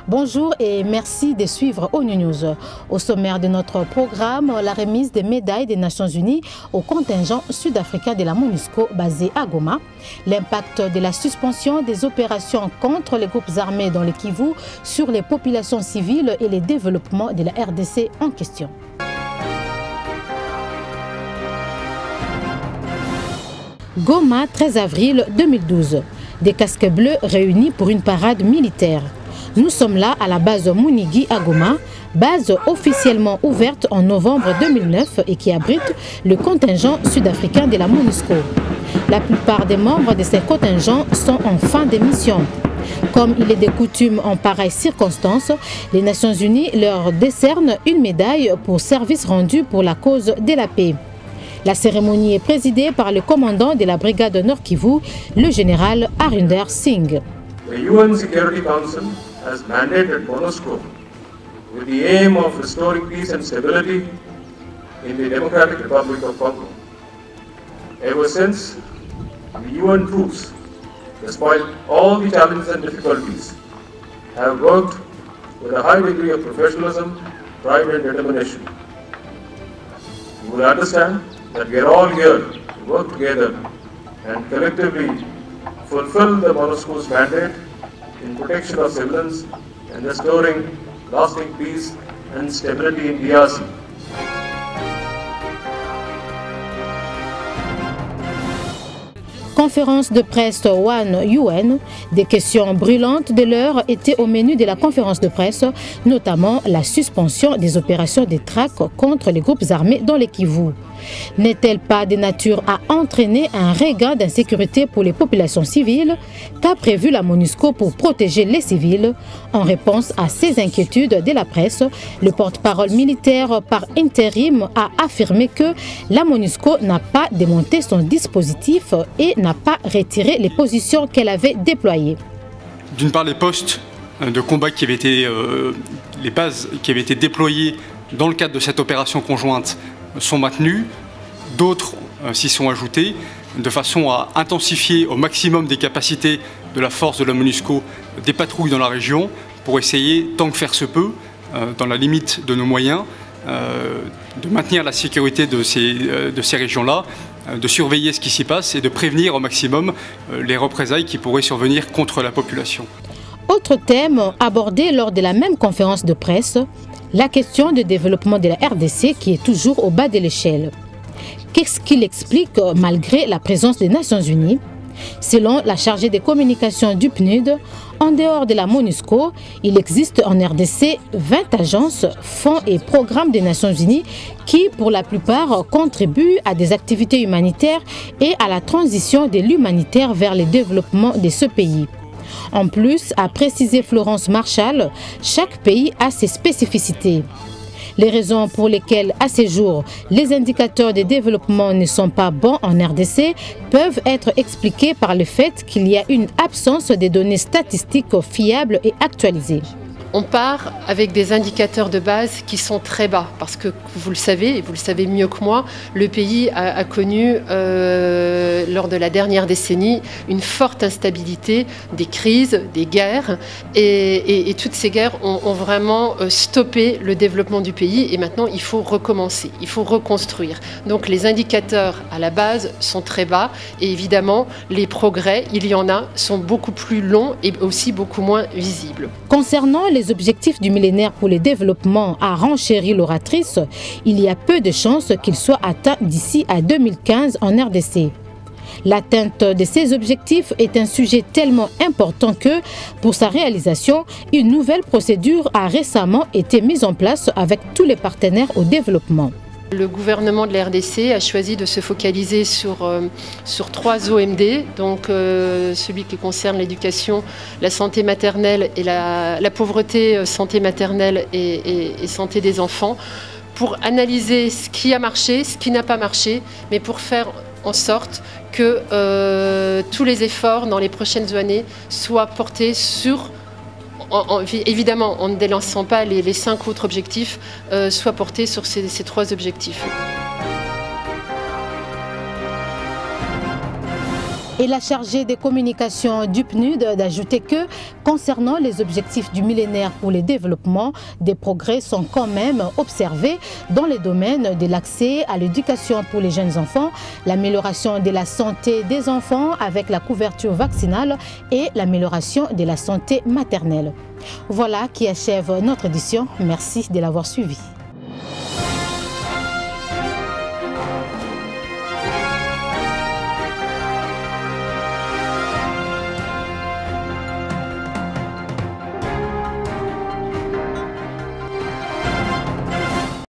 Bonjour et merci de suivre ONU News. Au sommaire de notre programme, la remise des médailles des Nations Unies au contingent sud-africain de la MONUSCO basé à Goma, l'impact de la suspension des opérations contre les groupes armés dans le Kivu sur les populations civiles et les développements de la RDC en question. Goma, 13 avril 2012. Des casques bleus réunis pour une parade militaire. Nous sommes là à la base Munigi à Goma, base officiellement ouverte en novembre 2009 et qui abrite le contingent sud-africain de la MONUSCO. La plupart des membres de ces contingents sont en fin de mission. Comme il est de coutume en pareilles circonstances, les Nations Unies leur décernent une médaille pour service rendu pour la cause de la paix. La cérémonie est présidée par le commandant de la brigade Nord Kivu, le général Harinder Singh. The UN Security Council has mandated MONUSCO with the aim of restoring peace and stability in the Democratic Republic of Congo. Ever since, the UN troops, despite all the challenges and difficulties, have worked with a high degree of professionalism, pride and determination. You will understand that we are all here to work together and collectively fulfill the MONUSCO's mandate in protection of civilians and restoring lasting peace and stability in DRC. Conférence de presse One UN, des questions brûlantes de l'heure étaient au menu de la conférence de presse, notamment la suspension des opérations de traque contre les groupes armés dans le Kivu. N'est-elle pas de nature à entraîner un regain d'insécurité pour les populations civiles qu'a prévu la MONUSCO pour protéger les civils? En réponse à ces inquiétudes de la presse, le porte-parole militaire par intérim a affirmé que la MONUSCO n'a pas démonté son dispositif et n'a pas retiré les positions qu'elle avait déployées. D'une part, les postes de combat qui avaient été, les bases qui avaient été déployées dans le cadre de cette opération conjointe sont maintenus, d'autres s'y sont ajoutés, de façon à intensifier au maximum des capacités de la force de la MONUSCO des patrouilles dans la région pour essayer, tant que faire se peut, dans la limite de nos moyens, de maintenir la sécurité de ces régions-là, de surveiller ce qui s'y passe et de prévenir au maximum les représailles qui pourraient survenir contre la population. Autre thème abordé lors de la même conférence de presse, la question du développement de la RDC qui est toujours au bas de l'échelle. Qu'est-ce qu'il explique malgré la présence des Nations Unies? Selon la chargée des communications du PNUD, en dehors de la MONUSCO, il existe en RDC 20 agences, fonds et programmes des Nations Unies qui, pour la plupart, contribuent à des activités humanitaires et à la transition de l'humanitaire vers le développement de ce pays. En plus, a précisé Florence Marshall, chaque pays a ses spécificités. Les raisons pour lesquelles, à ce jour, les indicateurs de développement ne sont pas bons en RDC peuvent être expliqués par le fait qu'il y a une absence de données statistiques fiables et actualisées. On part avec des indicateurs de base qui sont très bas parce que vous le savez, et vous le savez mieux que moi, le pays a connu lors de la dernière décennie une forte instabilité, des crises, des guerres et toutes ces guerres ont vraiment stoppé le développement du pays et maintenant il faut recommencer, il faut reconstruire. Donc les indicateurs à la base sont très bas et évidemment les progrès, il y en a, sont beaucoup plus longs et aussi beaucoup moins visibles. Concernant les objectifs du millénaire pour le développement, a renchéri l'oratrice, il y a peu de chances qu'ils soient atteints d'ici à 2015 en RDC. L'atteinte de ces objectifs est un sujet tellement important que, pour sa réalisation, une nouvelle procédure a récemment été mise en place avec tous les partenaires au développement. Le gouvernement de la RDC a choisi de se focaliser sur 3 OMD, donc celui qui concerne l'éducation, la santé maternelle et la pauvreté, santé maternelle et santé des enfants, pour analyser ce qui a marché, ce qui n'a pas marché, mais pour faire en sorte que tous les efforts dans les prochaines années soient portés sur évidemment, en ne délançant pas les 5 autres objectifs, soient portés sur ces 3 objectifs. Et la chargée des communications du PNUD d'ajouter que, concernant les objectifs du millénaire pour le développement, des progrès sont quand même observés dans les domaines de l'accès à l'éducation pour les jeunes enfants, l'amélioration de la santé des enfants avec la couverture vaccinale et l'amélioration de la santé maternelle. Voilà qui achève notre édition. Merci de l'avoir suivi.